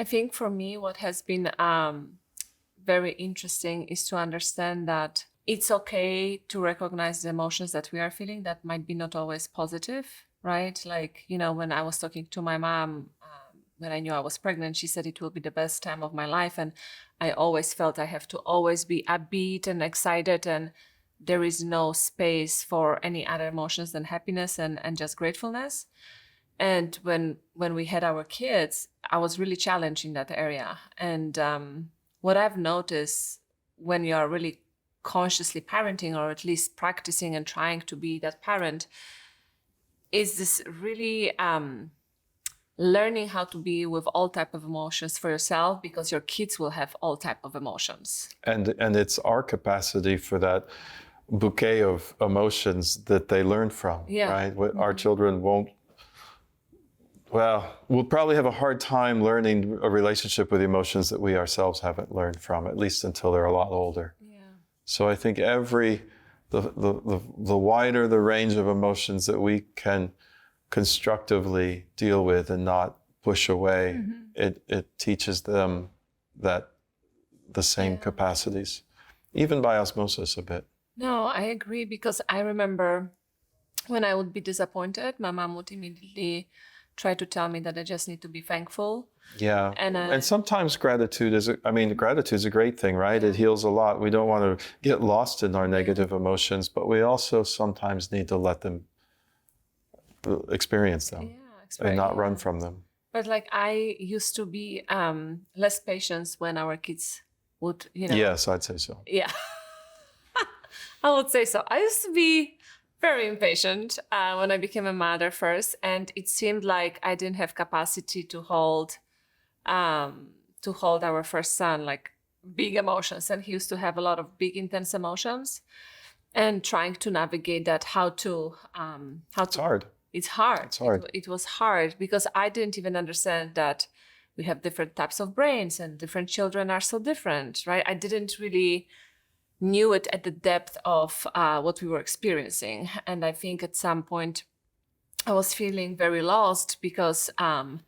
I think for me, what has been very interesting is to understand that it's okay to recognize the emotions that we are feeling that might be not always positive, right? Like, when I was talking to my mom, when I knew I was pregnant, she said it will be the best time of my life. And I always felt I have to always be upbeat and excited, and there is no space for any other emotions than happiness and just gratefulness. And when we had our kids, I was really challenged in that area. And what I've noticed when you are really consciously parenting, or at least practicing and trying to be that parent, is this really learning how to be with all type of emotions for yourself, because your kids will have all type of emotions. And it's our capacity for that bouquet of emotions that they learn from, right? Our children we'll probably have a hard time learning a relationship with emotions that we ourselves haven't learned from, at least until they're a lot older. So I think the wider the range of emotions that we can constructively deal with and not push away, it teaches them that the same capacities, even by osmosis a bit. No, I agree, because I remember when I would be disappointed, my mom would immediately try to tell me that I just need to be thankful. Yeah, and sometimes gratitude is a great thing, right? It heals a lot. We don't want to get lost in our negative emotions, but we also sometimes need to let them experience them and not run from them. But like, I used to be less patient when our kids would, Yes, I'd say so. Yeah, I would say so. I used to be very impatient when I became a mother first, and it seemed like I didn't have capacity to hold our first son, like big emotions, and he used to have a lot of big intense emotions, and trying to navigate that, it's hard. It's hard. It's hard. It was hard because I didn't even understand that we have different types of brains and different children are so different, right? I didn't really knew it at the depth of what we were experiencing. And I think at some point I was feeling very lost, because I'm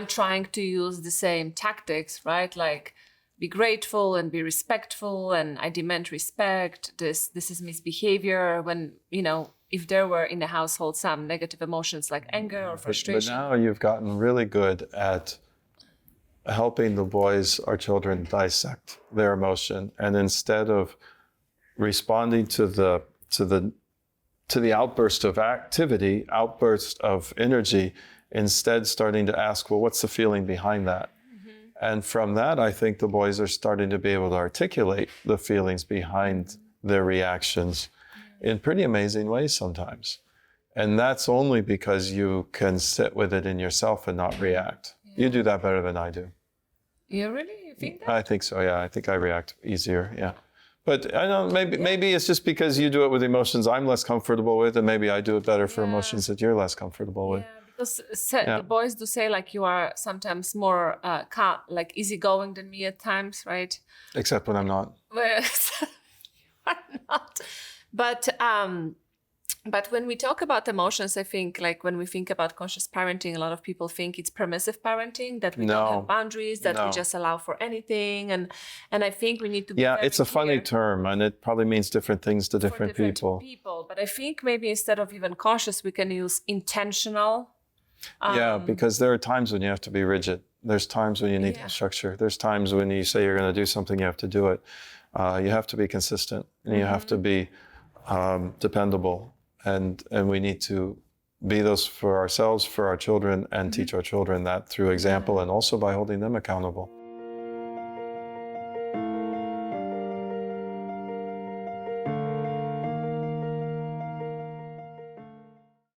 trying to use the same tactics, right? Like, be grateful and be respectful, and I demand respect. This is misbehavior. When, if there were in the household some negative emotions like anger or frustration. But now you've gotten really good at helping the boys, our children, dissect their emotion, and instead of responding to the outburst of activity, outburst of energy, instead starting to ask, well, what's the feeling behind that? And from that, I think the boys are starting to be able to articulate the feelings behind their reactions in pretty amazing ways sometimes. And that's only because you can sit with it in yourself and not react. You do that better than I do. You really think that? I think so, yeah. I think I react easier, yeah. But I don't know, maybe it's just because you do it with emotions I'm less comfortable with, and maybe I do it better for emotions that you're less comfortable with. Because the boys do say, like, you are sometimes more like easygoing than me at times, right? Except when I'm not. Well, you are not. But when we talk about emotions, I think, like, when we think about conscious parenting, a lot of people think it's permissive parenting, that we don't have boundaries, that we just allow for anything. And I think we need to be very it's a funny term, and it probably means different things to different people. But I think maybe instead of even conscious, we can use intentional. Because there are times when you have to be rigid. There's times when you need structure. There's times when you say you're going to do something, you have to do it. You have to be consistent, and you have to be dependable. And we need to be those for ourselves, for our children, and teach our children that through example, and also by holding them accountable.